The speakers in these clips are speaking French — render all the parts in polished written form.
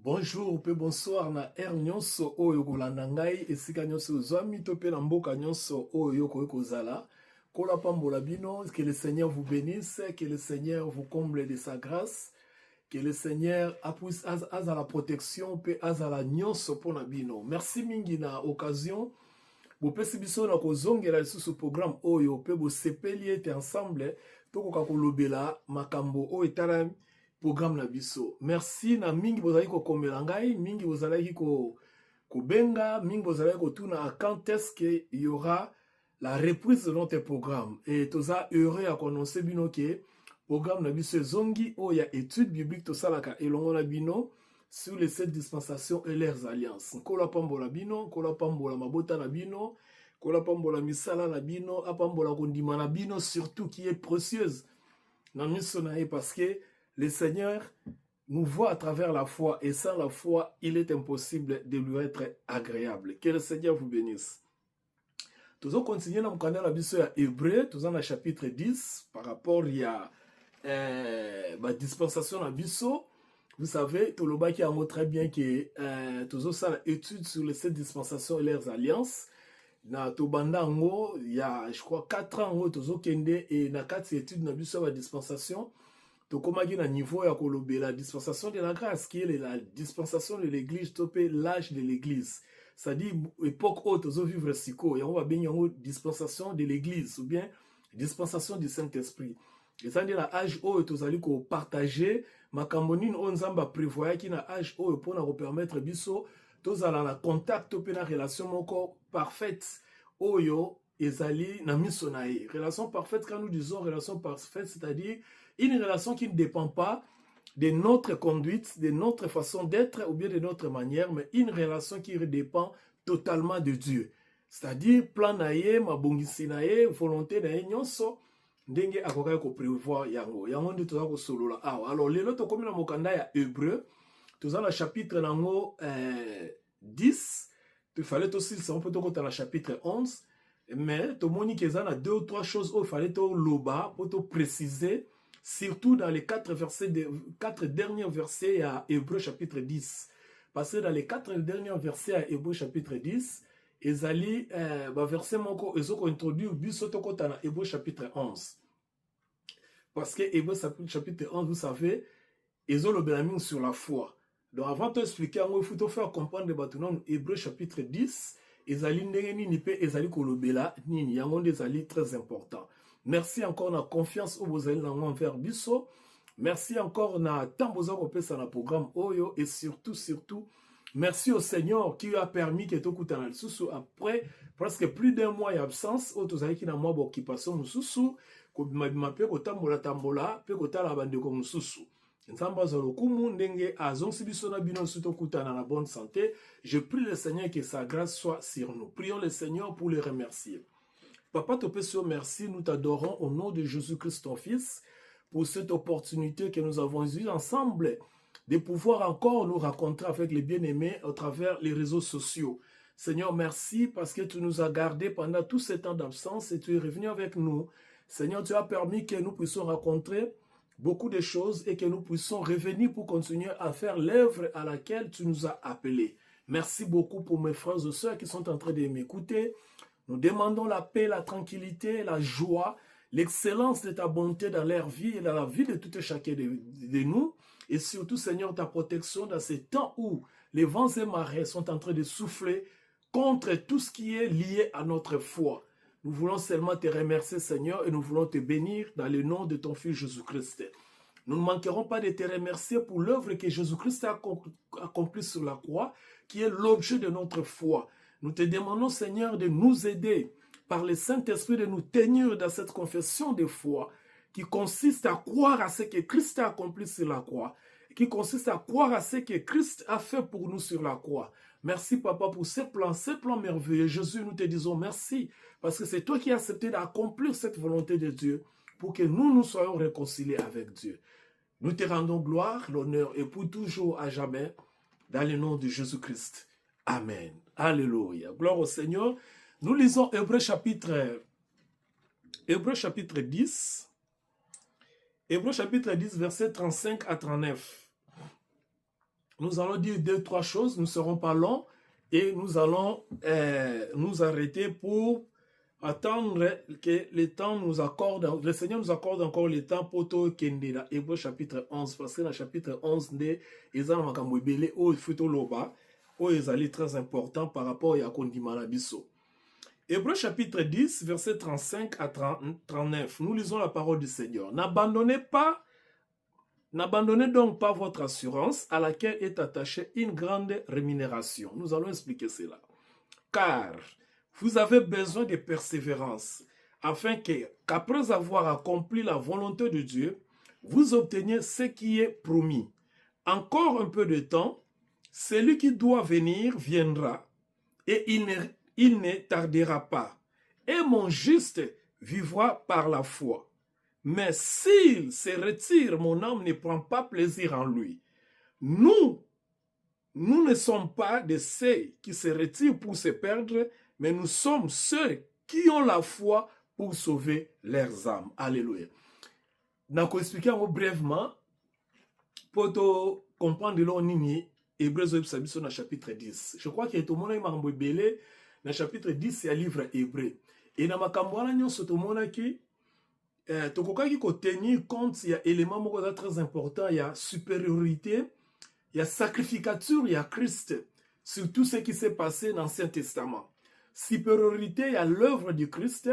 Bonjour pe bonsoir na air nyonso oyo kolanda ngai esika nyonso ozwami to pe na mboka nyonso oyo kozala. Kola pambola bino, que le Seigneur vous bénisse, que le Seigneur vous comble de sa grâce, que le Seigneur appuie à la protection pe à la nyonso pona bino. Merci mingi na occasion. Bopesi biso na kozongela lisusu programme oyo pe bo sepeli ete ensemble tokoka kolobela makambo oyo etala programme na biso. Merci na mingi bozali kokomela ngai, mingi bozalaki kobenga, mingi bozalaki kotuna quand est-ce qu'il y aura la reprise de notre programme. Et toza heureux à annoncer bino ke programme na biso zongi oya étude biblique tosalaka elongo na bino sur les 7 dispensations et leurs alliances. Kola pambola bino, kola pambola mabota na bino, kola pambola misala na bino, apambola kondima na bino, surtout qui est précieuse. Na miso na ye parce que le Seigneur nous voit à travers la foi et sans la foi, il est impossible de lui être agréable. Que le Seigneur vous bénisse. Nous allons continuer dans le canal à Hébreu, nous allons au chapitre 10 par rapport à la dispensation à Bisso. Vous savez, tout le bas qui a montré très bien que nous avons une étude sur les 7 dispensations et leurs alliances. Na Tobanda Ngo, il y a, je crois, 4 ans, nous avons et na 4 études na Bisso la dispensation. Tokomagi na niveau ya kolobe la dispensation de la grâce qui est la dispensation de l'église topé l'âge de l'église. C'est-à-dire époque haute aux vivre siko et on va bien une dispensation de l'église ou bien dispensation du Saint-Esprit. Et ça dit la âge haute aux allus ko partager makambonin onzamba prévoya qui na âge haute pour nous permettre biso tous à la contact topé na relation moko parfaite oyo ezali na misonae. Relation parfaite, quand nous disons relation parfaite, c'est-à-dire une relation qui ne dépend pas de notre conduite, de notre façon d'être ou bien de notre manière, mais une relation qui dépend totalement de Dieu. C'est-à-dire plan nae, mabongisi nae, volonté nae, nyonso, ndenge akoka ko prévoir yango. Yango nde toza ko solola awa. Alors lelo to komi na mokanda ya Hébreu, toza na chapitre nango 10, il fallait aussi ça on peut to kota na chapitre 11. Mais tout le monde qui a 2 ou 3 choses où il fallait tout loba pour tout préciser, surtout dans les 4 derniers versets à Hébreu chapitre 10. Parce que dans les 4 derniers versets à Hébreu chapitre 10, ils allaient verset moko ils ont introduit bisoto kota na Hébreu chapitre 11. Parce que Hébreu chapitre 11, vous savez, ils ont le bénin sur la foi. Donc avant de expliquer, il faut faire comprendre le bâtiment Hébreu chapitre 10. Ezali ndenge ni pe ezali kolobela nini yango ezali très important. Merci encore na confiance au bozali na envers biso. Merci encore na tamboza kopesa na programme oyo et surtout merci au Seigneur qui a permis que tokutana lisusu après presque plus d'un mois d'absence au tozali ki na mois d'occupation mususu ko bima pe ko tambola pe ko tala bandeko mususu. Nzamba zolokumu ndenge azonsi biso na bino suto kutana na bonne santé. Je prie le Seigneur que sa grâce soit sur nous. Prions le Seigneur pour le remercier. Papa Topesio, merci, nous t'adorons au nom de Jésus-Christ ton Fils pour cette opportunité que nous avons eue ensemble de pouvoir encore nous rencontrer avec les bien-aimés à travers les réseaux sociaux. Seigneur, merci parce que tu nous as gardés pendant tout ce temps d'absence et tu es revenu avec nous. Seigneur, tu as permis que nous puissions rencontrer beaucoup de choses et que nous puissions revenir pour continuer à faire l'œuvre à laquelle tu nous as appelés. Merci beaucoup pour mes frères et sœurs qui sont en train de m'écouter. Nous demandons la paix, la tranquillité, la joie, l'excellence de ta bonté dans leur vie et dans la vie de tout et chacun de nous. Et surtout, Seigneur, ta protection dans ces temps où les vents et marées sont en train de souffler contre tout ce qui est lié à notre foi. Nous voulons seulement te remercier, Seigneur, et nous voulons te bénir dans le nom de ton Fils Jésus-Christ. Nous ne manquerons pas de te remercier pour l'œuvre que Jésus-Christ a accomplie sur la croix, qui est l'objet de notre foi. Nous te demandons, Seigneur, de nous aider par le Saint-Esprit, de nous tenir dans cette confession de foi, qui consiste à croire à ce que Christ a accompli sur la croix, qui consiste à croire à ce que Christ a fait pour nous sur la croix. Merci, Papa, pour ces plans merveilleux. Jésus, nous te disons merci, parce que c'est toi qui as accepté d'accomplir cette volonté de Dieu pour que nous soyons réconciliés avec Dieu. Nous te rendons gloire, l'honneur et pour toujours à jamais, dans le nom de Jésus-Christ. Amen. Alléluia. Gloire au Seigneur. Nous lisons Hébreu chapitre 10. Hébreu chapitre 10, versets 35 à 39. Nous allons dire 2-3 choses, nous ne serons pas longs et nous allons nous arrêter pour attendre que le temps nous accorde, le Seigneur nous accorde encore le temps pour tout Kendela, Hébreu chapitre 11, parce que dans le chapitre 11, ils ont makambo ebele o futo loba, o ezali très important par rapport à Kondimana biso. Hébreu chapitre 10, verset 35 à 39, nous lisons la parole du Seigneur. N'abandonnez donc pas votre assurance à laquelle est attachée une grande rémunération. Nous allons expliquer cela. Car vous avez besoin de persévérance, afin qu'après avoir accompli la volonté de Dieu, vous obteniez ce qui est promis. Encore un peu de temps, celui qui doit venir viendra, et il ne tardera pas. Et mon juste vivra par la foi. Mais s'il se retire, mon âme ne prend pas plaisir en lui. Nous ne sommes pas de ceux qui se retirent pour se perdre, mais nous sommes ceux qui ont la foi pour sauver leurs âmes. Alléluia. Nous expliquer brièvement pour comprendre l'onini Hébreu dans le chapitre 10. Je crois que tout le monde a dans le chapitre 10, c'est un livre hébreu. Et dans ma campagne, nous avons qui tokokaki ko tenir compte, il y a élément très important, il y a supériorité, il y a sacrificature, il y a Christ sur tout ce qui s'est passé dans l'Ancien Testament. Supériorité, il y a l'œuvre du Christ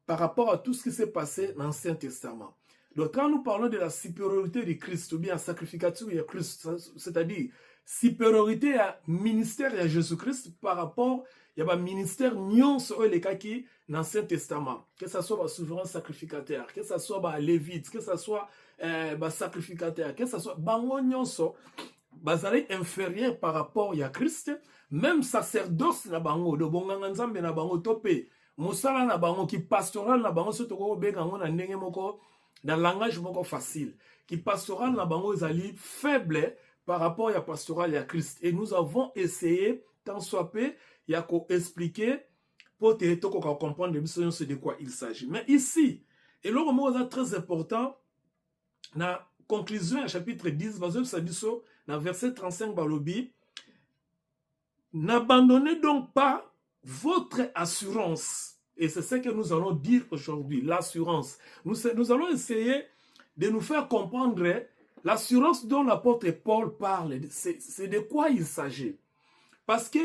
par rapport à tout ce qui s'est passé dans l'Ancien Testament. Donc quand nous parlons de la supériorité du Christ, ou bien sacrificature, il y a Christ, c'est-à-dire supériorité à ministère à Jésus-Christ par rapport il y a un ministère nyonso les kaki dans l'Ancien Testament, que ce soit un souverain sacrificateur, que ce soit un lévite, que ce soit un sacrificateur, que ce soit bango nyonso bazali inférieur par rapport à Christ, même sacerdoce na bango de bonganga nzambe na bango topé mosala na bango qui pastoral na bango surtout ko benga ngona ndenge moko dans langage moko facile qui pastoral na bango ezali faible par rapport à pastoral à Christ, et nous avons essayé tant soit peu il y a qu'à expliquer pour te comprendre de quoi il s'agit. Mais ici, et le mot est très important, dans la conclusion, chapitre 10, dans verset 35, balobi, n'abandonnez donc pas votre assurance. Et c'est ce que nous allons dire aujourd'hui, l'assurance. Nous allons essayer de nous faire comprendre l'assurance dont l'apôtre Paul parle. C'est de quoi il s'agit. Parce que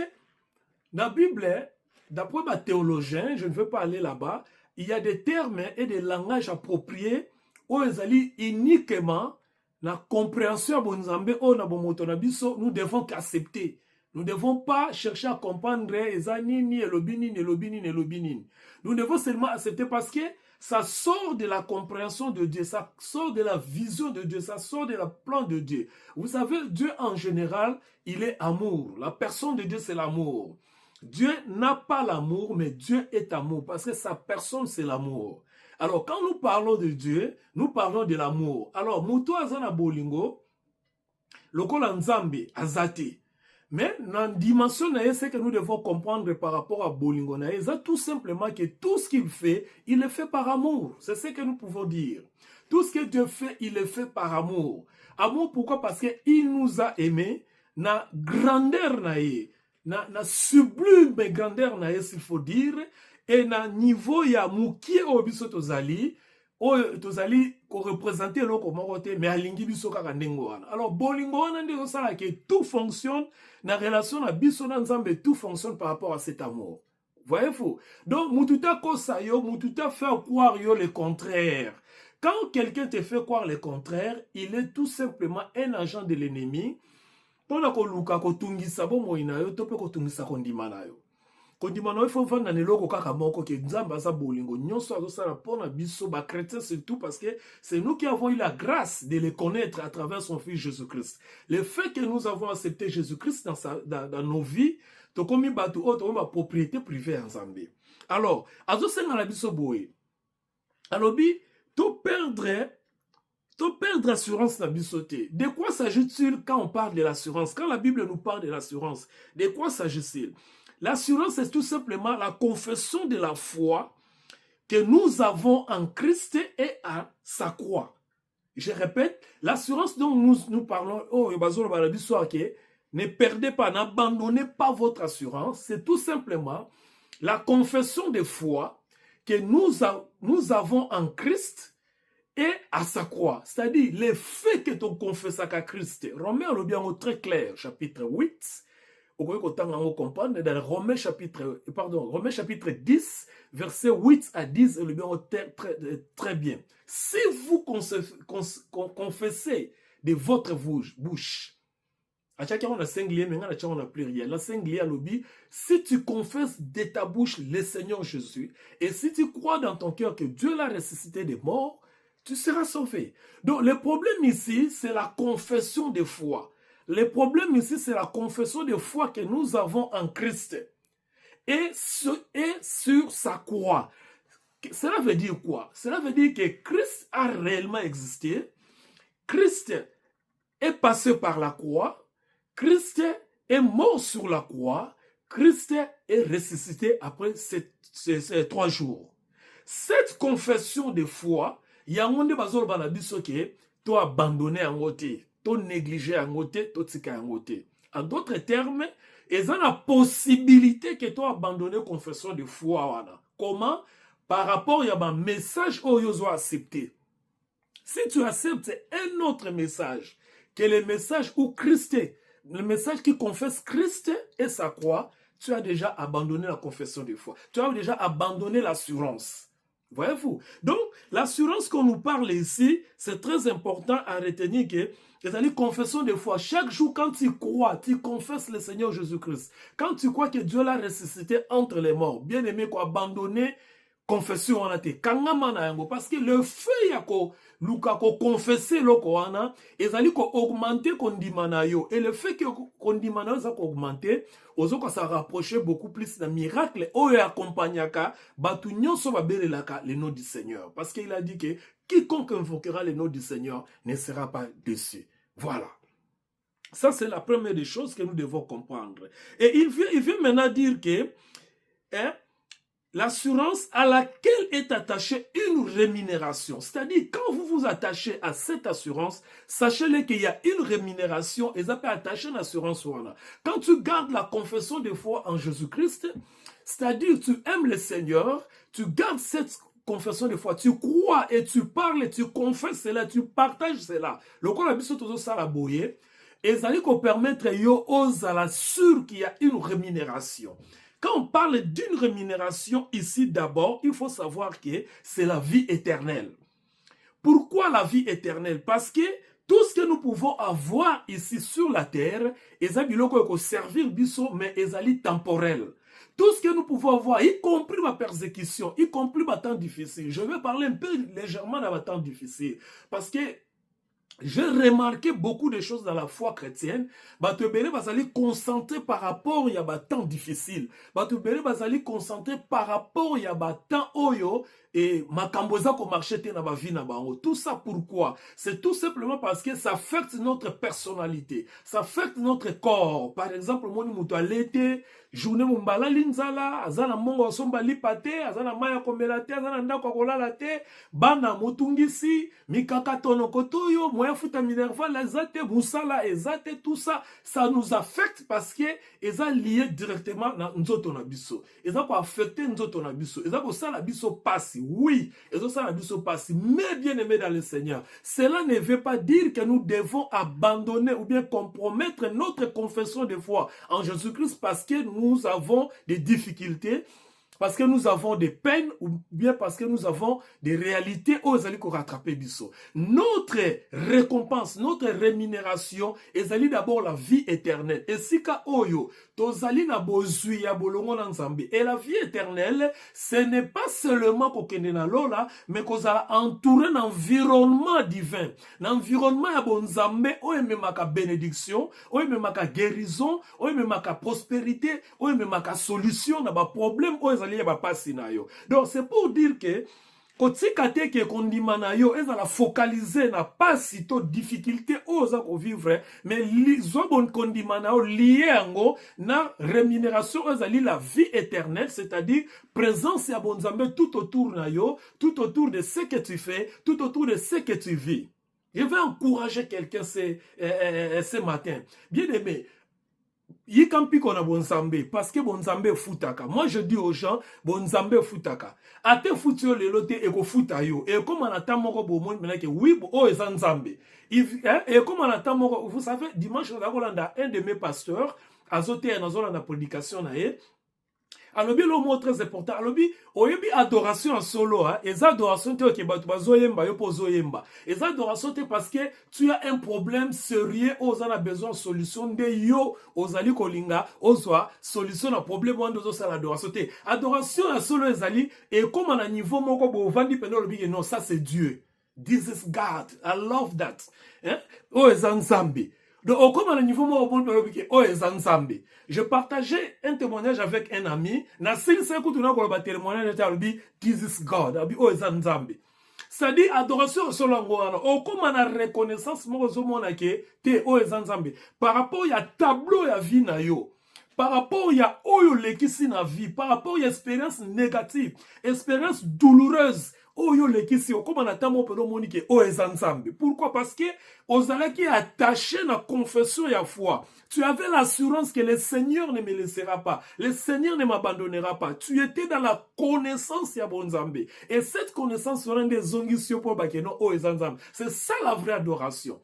dans la Bible, d'après ma théologien, je ne veux pas aller là-bas, il y a des termes et des langages appropriés où ils allaient uniquement la compréhension de nous devons qu'accepter. Nous ne devons pas chercher à comprendre nous devons seulement accepter parce que ça sort de la compréhension de Dieu, ça sort de la vision de Dieu, ça sort de la plan de Dieu. Vous savez, Dieu en général, il est amour. La personne de Dieu, c'est l'amour. Dieu n'a pas l'amour, mais Dieu est amour, parce que sa personne, c'est l'amour. Alors, quand nous parlons de Dieu, nous parlons de l'amour. Alors, Muto Azana Bolingo, Lokola Nzambe Azate. Mais dans la dimension, c'est que nous devons comprendre par rapport à Bolingo, c'est tout simplement que tout ce qu'il fait, il le fait par amour. C'est ce que nous pouvons dire. Tout ce que Dieu fait, il le fait par amour. Amour, pourquoi? Parce qu'il nous a aimés, na grandeur naïe. Na sublime grandeur na s'il faut dire, et na niveau ya mukie obiso tozali ko représenter lo comment côté mais alingi biso kaka ndengo wana. Alors bolingo wana ndeko sala que tout fonctionne na relation na biso na nzambe, tout fonctionne par rapport à cet amour. Voyez-vous? Donc mututa kosa yo, mututa fait croire yo le contraire. Quand quelqu'un te fait croire le contraire, il est tout simplement un agent de l'ennemi. Pona ko luka ko tungisa bo moina yo to pe ko tungisa kondima na yo. Kondima na yo fo vanda na loko kaka moko ke nzamba za bolingo nyonso azo sala pona biso ba chrétiens surtout parce que c'est nous qui avons eu la grâce de le connaître à travers son fils Jésus-Christ. Le fait que nous avons accepté Jésus-Christ dans nos vies, to komi batu auto ma propriété privée ensemble. Alors, azo senga na biso boye. Alobi to perdre l'assurance na bisoté. De quoi s'agit-il quand on parle de l'assurance? Quand la Bible nous parle de l'assurance, de quoi s'agit-il? L'assurance, c'est tout simplement la confession de la foi que nous avons en Christ et à sa croix. Je répète, l'assurance dont nous parlons, ne perdez pas, n'abandonnez pas votre assurance. C'est tout simplement la confession de foi que nous avons en Christ et à sa croix. C'est-à-dire, les faits que tu confesses à Christ. Romains le bien très clair, chapitre 8. Vous pouvez comprendre dans Romains chapitre 10, versets 8 à 10, le bien très bien. Si vous confessez de votre bouche, à chacun on a singulier, mais à chacun on a pluriel. La singulier à l'obi, si tu confesses de ta bouche le Seigneur Jésus, et si tu crois dans ton cœur que Dieu l'a ressuscité des morts, tu seras sauvé. Donc le problème ici, c'est la confession de foi. Le problème ici, c'est la confession de foi que nous avons en Christ et sur sa croix. Cela veut dire quoi? Cela veut dire que Christ a réellement existé. Christ est passé par la croix. Christ est mort sur la croix. Christ est ressuscité après ces 3 jours. Cette confession de foi, il y a un monde qui tu as abandonné en côté. To négliger en côté, to tika en côté. En d'autres termes, ils ont la possibilité que tu abandonné confession de foi. Comment? Par rapport à un message où ils ont accepté. Si tu acceptes un autre message, que le message où Christ est, le message qui confesse Christ et sa croix, tu as déjà abandonné la confession de foi. Tu as déjà abandonné l'assurance. Voyez-vous? Donc, l'assurance qu'on nous parle ici, c'est très important à retenir que c'est-à-dire confession de foi. Chaque jour, quand tu crois, tu confesses le Seigneur Jésus-Christ. Quand tu crois que Dieu l'a ressuscité entre les morts, bien aimé, qu'on abandonner confession on a été parce que le feu yako luka ko confesser loko wana ezali ko augmenter kondimana yo et le fait que kondimana ça ko augmenter ozoko ça rapprocher beaucoup plus d'un miracle oyo accompagnaka batu nyonso babelelaka le nom du Seigneur parce qu'il a dit que quiconque invoquera le nom du Seigneur ne sera pas déçu. Voilà. Ça c'est la première des choses que nous devons comprendre. Et il vient maintenant dire que l'assurance à laquelle est attachée une rémunération. C'est-à-dire, quand vous vous attachez à cette assurance, sachez-le qu'il y a une rémunération et ça peut attacher une assurance. Quand tu gardes la confession de foi en Jésus-Christ, c'est-à-dire tu aimes le Seigneur, tu gardes cette confession de foi, tu crois et tu parles et tu confesses cela, tu partages cela. Le corps a besoin de ça la boyer et ça va permettre aux à la sûr qu'il y a une rémunération. Quand on parle d'une rémunération ici d'abord, il faut savoir que c'est la vie éternelle. Pourquoi la vie éternelle? Parce que tout ce que nous pouvons avoir ici sur la terre, ezali servir biso, mais ezali temporel. Tout ce que nous pouvons avoir, y compris ma persécution, y compris ma temps difficile. Je vais parler un peu légèrement de ma temps difficile. Parce que j'ai remarqué beaucoup de choses dans la foi chrétienne. Batubele bazali concentré par rapport à un temps difficile. Batubele bazali concentré par rapport à un temps oyo et makamboza ko marché te na ba vie na bango. Tout ça pourquoi? C'est tout simplement parce que ça affecte notre personnalité, ça affecte notre corps. Par exemple, moni muto alete journée mumbala linzala, azana mongo somba lipate, azana maya komelate, azana ndako kolala te, bana motungisi, mikaka tono kotoyo, moya futa minerval ezate, musala ezate, tout ça, ça nous affecte parce que eza lié directement na nzoto na biso. Eza ko affecter nzoto na biso. Eza ko sala biso passi. Oui, eza sala biso passi. Mais bien aimé dans le Seigneur, cela ne veut pas dire que nous devons abandonner ou bien compromettre notre confession de foi en Jésus-Christ parce que nous avons des difficultés, parce que nous avons des peines ou bien parce que nous avons des réalités où ils allaient rattraper biso. Notre récompense, notre rémunération, ils allaient d'abord la vie éternelle. Et si ka oyo, tozali na bozui ya bolongo na nzambe. Et la vie éternelle, ce n'est pas seulement kokende na lola, mais kozala entouré d'un environnement divin. L'environnement ya bonzambe, oyo memaka bénédiction, oyo memaka guérison, oyo memaka prospérité, oyo memaka solution na ba problème, oyo donc c'est pour dire que kotika te ke kondimana yo ezala focaliser na pas sito difficulté oza ko vivre mais zo bon kondimana o lié ango na rémunération ezali la vie éternelle, c'est-à-dire présence ya bonzambe tout autour na yo, tout autour de ce que tu fais, tout autour de ce que tu vis. Je vais encourager quelqu'un ce matin. Bien aimé, yikampi kona bonzambe parce que bonzambe futaka. Moi je dis aux gens bonzambe futaka. Ate futi yo lelo te eko futa yo. Et comme on attend moko bo monde maintenant que oui oh ezanzambe. Et comme on attend moko vous savez dimanche on a Rolanda un de mes pasteurs azote na zona na prédication na ye. Alors bien le mot très important. Alors bien oyebi adoration en solo hein. Et adoration te ke batu bazoyemba yo pozoyemba. Et adoration te parce que tu as un problème sérieux aux en a besoin de solution de yo ozali kolinga ozwa solution na problème wando zo sala adoration te. Adoration en solo ezali et comme à niveau moko bo vandi pendant le bien non ça c'est Dieu. This is God. I love that. Hein? Oh ezanzambe. Donc, comme à niveau je partageais un témoignage avec un ami. This is God. C'est-à-dire, adoration sur l'angoisse. Comme on a reconnaissance, par rapport à tableau ya vie na yo. Par rapport à oyo lekisi na vie, par rapport à expérience négative, expérience douloureuse, oyo lekisi, comme on attend mon pédo monique, o ezanzambe. Pourquoi? Parce que ozala qui est attaché na confession ya foi. Tu avais l'assurance que le Seigneur ne me laissera pas, le Seigneur ne m'abandonnera pas. Tu étais dans la connaissance ya bonzambe. Et cette connaissance sera des zongisio pour bakeno o ezanzambe. C'est ça la vraie adoration.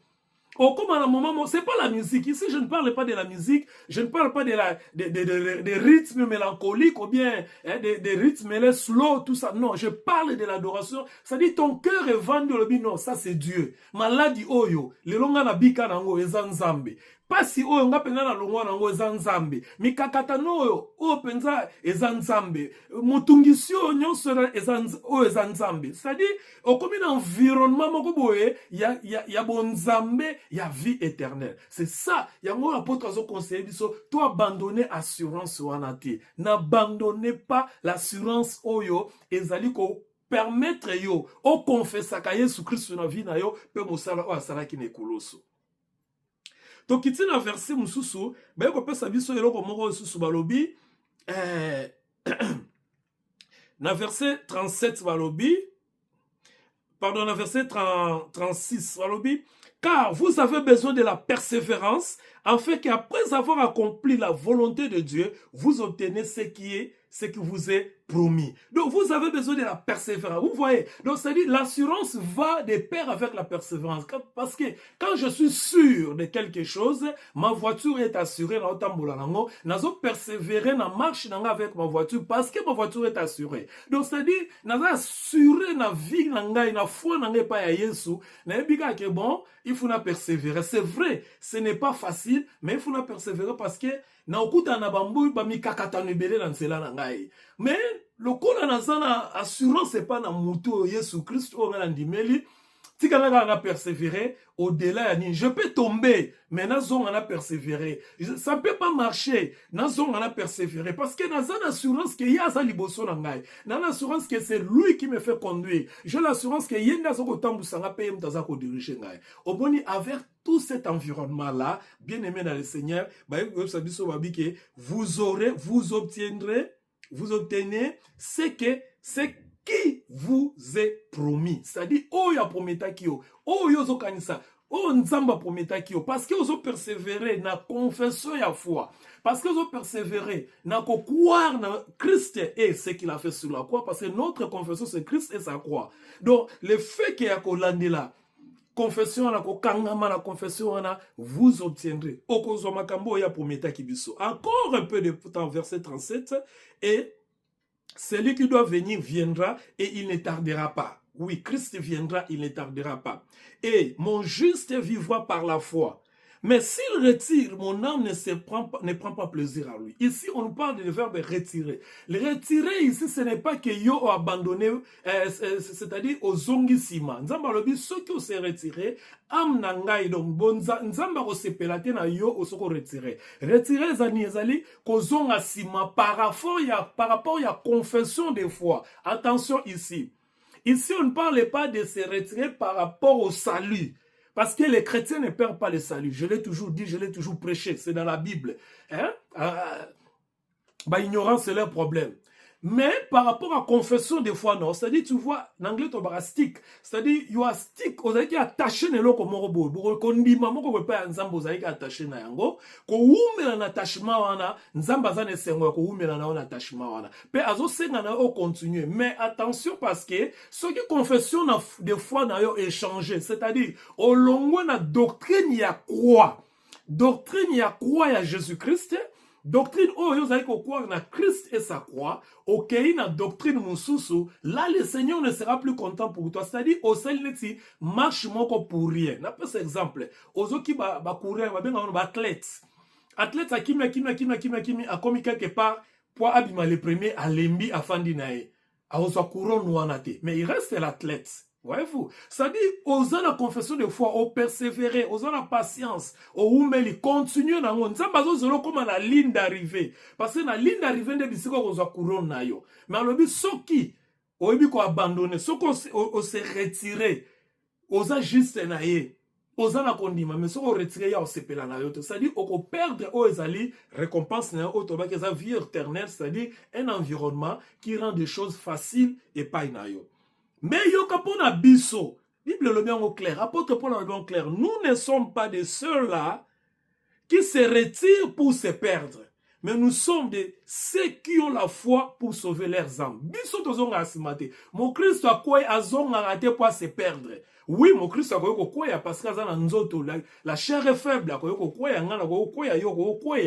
Oh, comme à un moment, c'est pas la musique. Ici, je ne parle pas de la musique, je ne parle pas des rythmes mélancoliques ou bien des rythmes slow, tout ça. Non, je parle de l'adoration. Ça dit ton cœur est vendu le non, ça c'est Dieu. Maladi oyo, le longa na bika nango ezanzambe. Pasi oyo nga penza na longwa nango ezanzambe. Mikakata no oyo penza ezanzambe. Mutungisio nyonso oyo ezanzambe. C'est-à-dire, comme un environnement moko boye, ya bonzambe, ya vie éternelle. C'est ça. Yango l'apôtre a conseillé biso, toi abandonner assurance wanati. N'abandonnez pas l'assurance oyo ezali ko permettre yo o confessaka Yesu Christ na vie na yo pe mosala o asala ki nekoloso. Donc, il y a un verset moussou, ben ko pesa biso eloko moko susu balobi na verset 37 balobi pardon, na verset 36 balobi car vous avez besoin de la persévérance afin qu'après avoir accompli la volonté de Dieu, vous obtenez ce qui vous est promis. Donc, vous avez besoin de la persévérance. Vous voyez? Donc, c'est-à-dire, l'assurance va de pair avec la persévérance. Parce que quand je suis sûr de quelque chose, ma voiture est assurée dans le nazo persévérer dans marche avec ma voiture parce que ma voiture est assurée. Donc, c'est-à-dire, nazo assuré na vie nanga, na foi nanga pa ya Yesu, na ebika que bon, il faut na persévérer. C'est vrai, ce n'est pas facile, mais il faut na persévérer parce que na okuta na bambu ba mikakata nebele na nzela na ngai. Mais le kola na zana assurance c'est pas na mutu Yesu Christ o ngala ndimeli tika na persévérer au-delà ya ni je peux tomber mais na zonga na persévérer ça peut pas marcher na zonga na persévérer parce que na zana assurance que ya za liboso na ngai na assurance que c'est lui qui me fait conduire j'ai l'assurance que yenda zoko tambusa nga pe mtaza ko diriger ngai oboni avec tout cet environnement là bien aimé dans le Seigneur vous obtenez ce qui vous est promis. C'est-à-dire, oh ya prometa kio, oh yo zo kanisa, oh nzamba prometa kio, parce que vous persévérer na confession ya foi, parce que vous persévérer na croire na Christ et ce qu'il a fait sur la croix, parce que notre confession c'est Christ et sa croix. Donc, le fait qu'il y a là, confession na kokangama na confession na vous obtiendrez. Okozo makambo ya prometa kibiso. Encore un peu de temps verset 37 et celui qui doit venir viendra et il ne tardera pas. Oui, Christ viendra, il ne tardera pas. Et mon juste vivra par la foi. Mais s'il retire, mon âme ne prend pas plaisir à lui. Ici, on nous parle du verbe retirer. Le retirer ici, ce n'est pas que yo a abandonné, c'est-à-dire aux zongisima. Nzamba lobi, ceux qui ont se retiré, am nangai donc bonza, nzamba ko se pelate na yo au soko retirer. Retirer zani ezali ko zonga sima par rapport à confession de foi. Attention ici. Ici, on ne parle pas de se retirer par rapport au salut. Parce que les chrétiens ne perdent pas le salut. Je l'ai toujours dit, je l'ai toujours prêché. C'est dans la Bible. Hein? Ignorance, c'est leur problème. Mais par rapport à confession des fois, non. C'est-à-dire, tu vois, en anglais, tu as stick. C'est-à-dire, you are stick. Vous avez attaché ne loko morobo. Vous avez maman ko pas nzambo vous avez attaché na yango. Ko umela na attachement wana, nzamba zane sengo ko umela na on attachement wana. Pe azo senga na o continuer. Mais attention parce que ce qui confession des fois na yo échangé. C'est-à-dire, au longo na doctrine ya quoi? Doctrine ya quoi ya Jésus-Christ? Doctrine oh yo zali ko croire na Christ et sa croix, ok na doctrine mususu, là le Seigneur ne sera plus content pour toi. C'est-à-dire au sel neti marche moko pour rien. Na pas exemple, ozo ki ba courir ba benga ba athlète. Athlète akimi a commis quelque part pour abima le premier à lembi afandi nae. A ozo couronne wana te, mais il reste l'athlète. Voyez-vous, c'est-à-dire, aux gens la confession de foi, aux persévérer, aux gens la patience, aux oumeli, continuer dans le monde. Ça, c'est comme la ligne d'arrivée. Parce que la ligne d'arrivée, c'est qu'on a couronne. Mais alors, ceux qui ont abandonné, ceux qui ont se retiré, aux a juste naïe, aux a la condima, mais ceux qui ont retiré, ils ont se pelé. C'est-à-dire, on peut perdre, aux ali, récompense, aux vie éternelle, c'est-à-dire, un environnement qui rend des choses faciles et pas inayo. Mais yo kapona biso, Bible le bien au clair, apôtre Paul le bien au clair, nous ne sommes pas de ceux-là qui se retirent pour se perdre, mais nous sommes de ceux qui ont la foi pour sauver leurs âmes. Biso tozonga asimate, mon Christ a quoi azonga raté pour se perdre. Oui, mon Christ a quoi parce que azana nzoto la chair est faible, quoi ngana quoi yo quoi.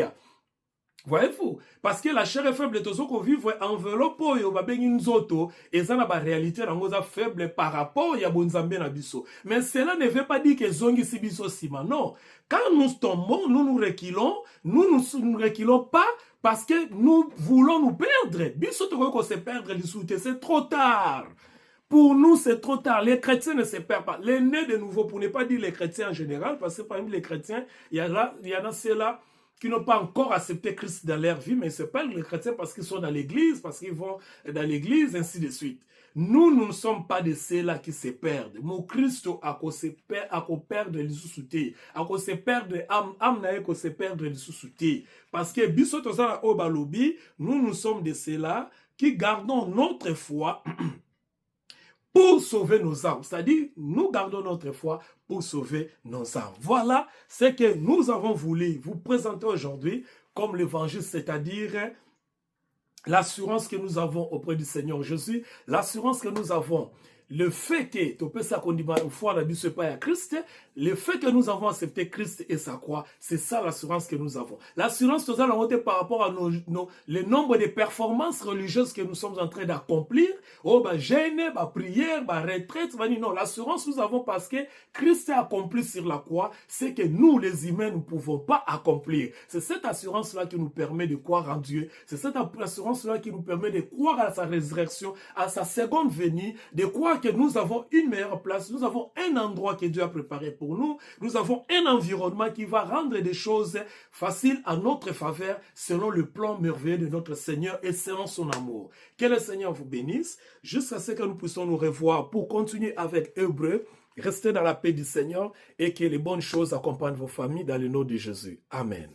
Voyez-vous? Parce que la chair est faible, tout ce qu'on vit, enveloppe, yo va bien une zoto, et ça n'a pas réalité, dans faible par rapport à bonzambe na biso. Mais cela ne veut pas dire que zongi si biso sima. Non. Quand nous tombons, nous reculons, nous ne reculons pas parce que nous voulons nous perdre. Biso to ko se perdre, c'est trop tard. Pour nous, c'est trop tard. Les chrétiens ne se perdent pas. Les nés de nouveau, pour ne pas dire les chrétiens en général, parce que parmi les chrétiens, il y en a ceux-là qui n'ont pas encore accepté Christ dans leur vie, mais ils se perdent les chrétiens parce qu'ils sont dans l'église, parce qu'ils vont dans l'église, ainsi de suite. Nous ne sommes pas de ceux-là qui se perdent. Mon Christ a perdre les sous-soutés, a se perdre âme n'a se perdre les sous-soutés. Parce que bisotosana obalobi, nous sommes de ceux-là qui gardons notre foi pour sauver nos âmes. C'est-à-dire, nous gardons notre foi pour sauver nos âmes. Voilà ce que nous avons voulu vous présenter aujourd'hui comme l'évangile, c'est-à-dire l'assurance que nous avons auprès du Seigneur Jésus, l'assurance que nous avons, le fait que, tu peux ça qu'on dit, foi n'a pas à Christ, le fait que nous avons accepté Christ et sa croix, c'est ça l'assurance que nous avons. L'assurance, tout ça, par rapport à le nombre de performances religieuses que nous sommes en train d'accomplir. Oh, bah, jeûne, bah, prière, bah, retraite, bah, non. L'assurance, nous avons parce que Christ a accompli sur la croix, c'est que nous, les humains, nous ne pouvons pas accomplir. C'est cette assurance-là qui nous permet de croire en Dieu. C'est cette assurance-là qui nous permet de croire à sa résurrection, à sa seconde venue, de croire que nous avons une meilleure place, nous avons un endroit que Dieu a préparé pour nous, nous avons un environnement qui va rendre des choses faciles à notre faveur selon le plan merveilleux de notre Seigneur et selon son amour. Que le Seigneur vous bénisse jusqu'à ce que nous puissions nous revoir pour continuer avec Hébreux. Restez dans la paix du Seigneur et que les bonnes choses accompagnent vos familles dans le nom de Jésus. Amen.